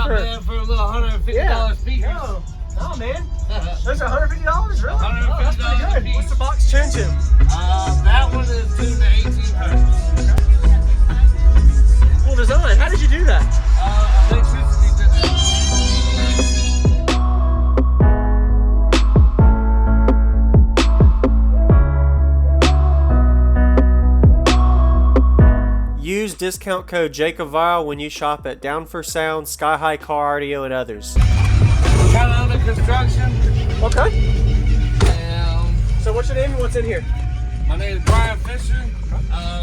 not bad for a little $150 speaker. No, man. Those are $150, really? $150 oh, that's pretty good. piece. What's the box tuned to? That one is tuned to 18 hertz. Cool design. How did you do that? Electricity did that. Use discount code JacobViral when you shop at Down for Sound, SkyHigh Car Audio, and others. Kind of under construction. Okay. So what's your name and what's in here? My name is Brian Fisher.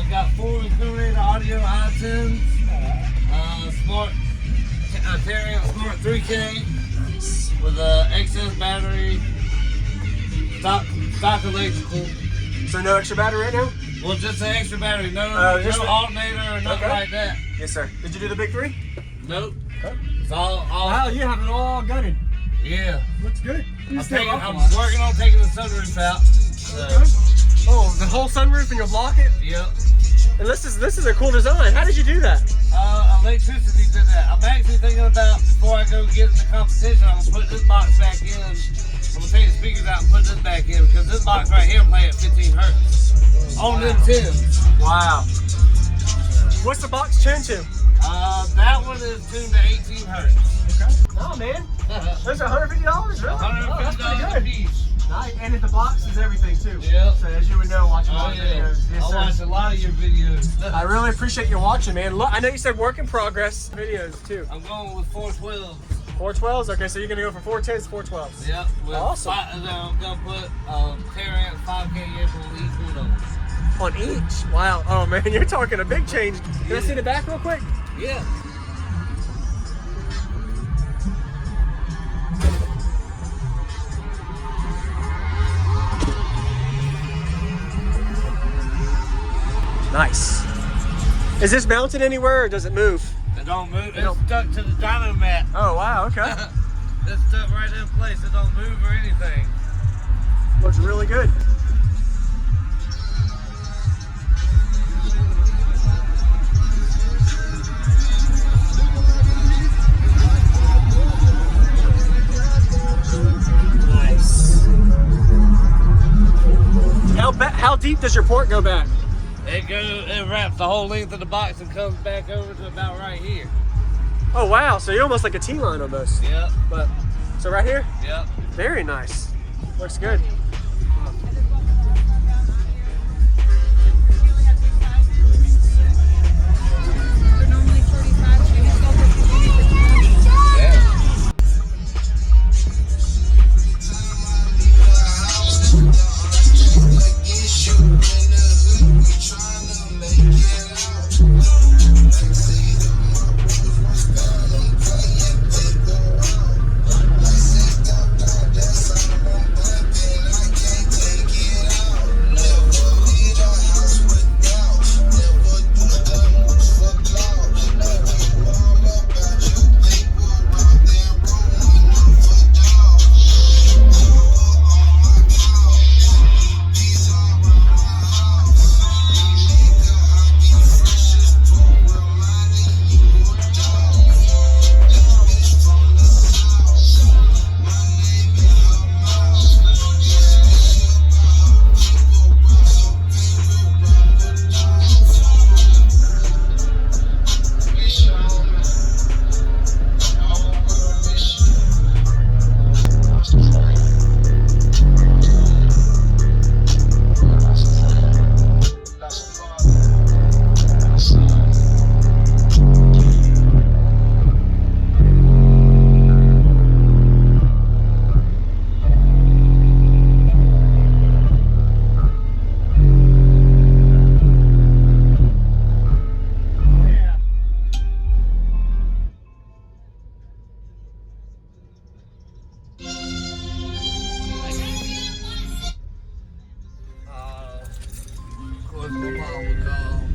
Got 4 Alternator audio iTunes. Smart Alternator Smart 3K with a XS battery. Stock electrical. So no extra battery right now? Well, just an extra battery. No alternator or nothing like that. Yes, sir. Did you do the big 3? Nope. Okay. It's all. Wow, you have it all gutted. Yeah. Looks good. I'm working on taking the sunroof out. Oh, the whole sunroof and you'll block it? Yep. And this is a cool design. How did you do that? Electricity did that. I'm actually thinking about, before I go get in the competition, I'm gonna put this box back in. I'm gonna take the speakers out and put this back in because this box right here play at 15 hertz on them 10s. Wow. What's the box tuned to? That one is tuned to 18 hertz. Okay. Oh man, those are $150, really? $150 a piece. Nice. And the box is everything too. Yep. So as you would know, watching my videos. Yes, I watch a lot of your videos. I really appreciate you watching, man. Look, I know you said work in progress videos too. I'm going with 412. 412s? Okay, so you're gonna go from 410s, 412s. Yep. Awesome. I'm gonna put 10 amp 5K amp on each one of them. On each? Wow. Oh man, you're talking a big change. Can I see the back real quick? Yeah. Nice. Is this mounted anywhere or does it move? It don't move. It's stuck to the dyno mat. Oh wow, okay. It's stuck right in place. It don't move or anything. Looks really good. Nice. How deep does your port go back? It wraps the whole length of the box and comes back over to about right here. Oh wow, so you're almost like a T-line almost. Yep. But so right here? Yep. Very nice. Looks good.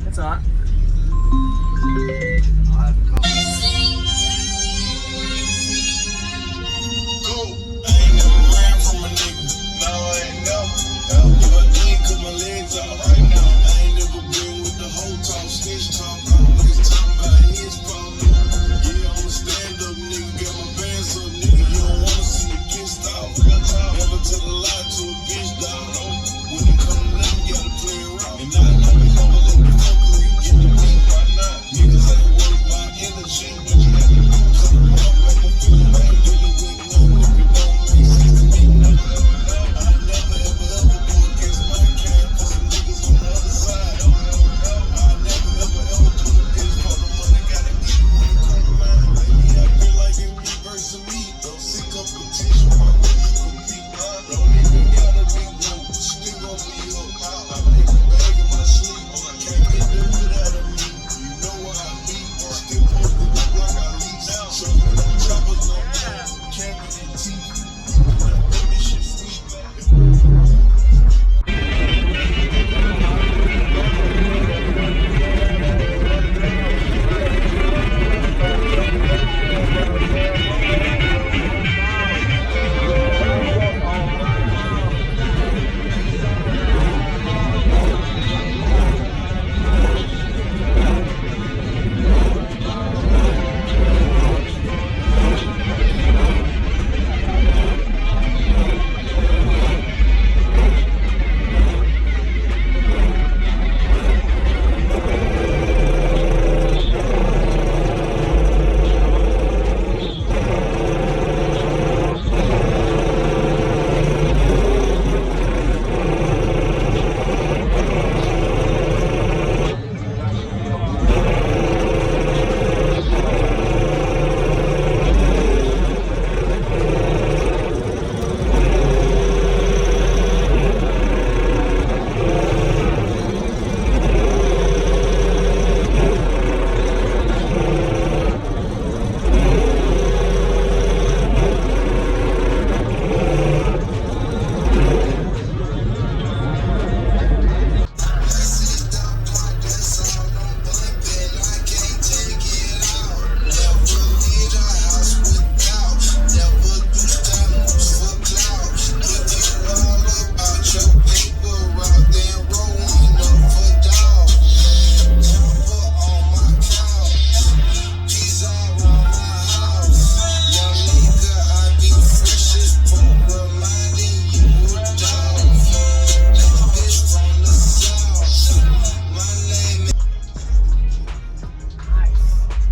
It's hot. Stand up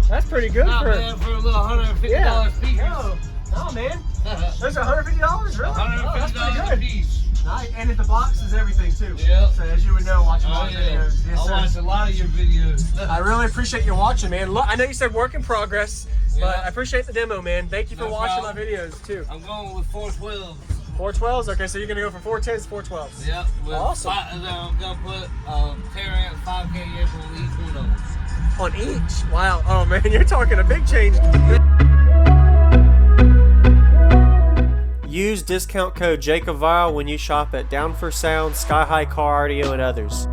That's pretty good Nah, for man, for a little $150 speaker. No, man. Those are $150, really? $150 Oh, that's pretty good. piece. Nice. And the box is everything too. Yep. So as you would know, watching my videos. Yes, I watch sir. a lot of your videos. I really appreciate you watching, man. Look, I know you said work in progress, but Yeah. I appreciate the demo, man. Thank you for No watching problem. my videos too. I'm going with 412. 412s? Okay, so you're gonna go for 410s, 412s. Yep. With Awesome. I'm gonna put 10 amp 5K amp on each one of them. On each? Wow. Oh man, you're talking a big change. Use discount code JacobViral when you shop at Down for Sound, SkyHigh Car Audio, and others.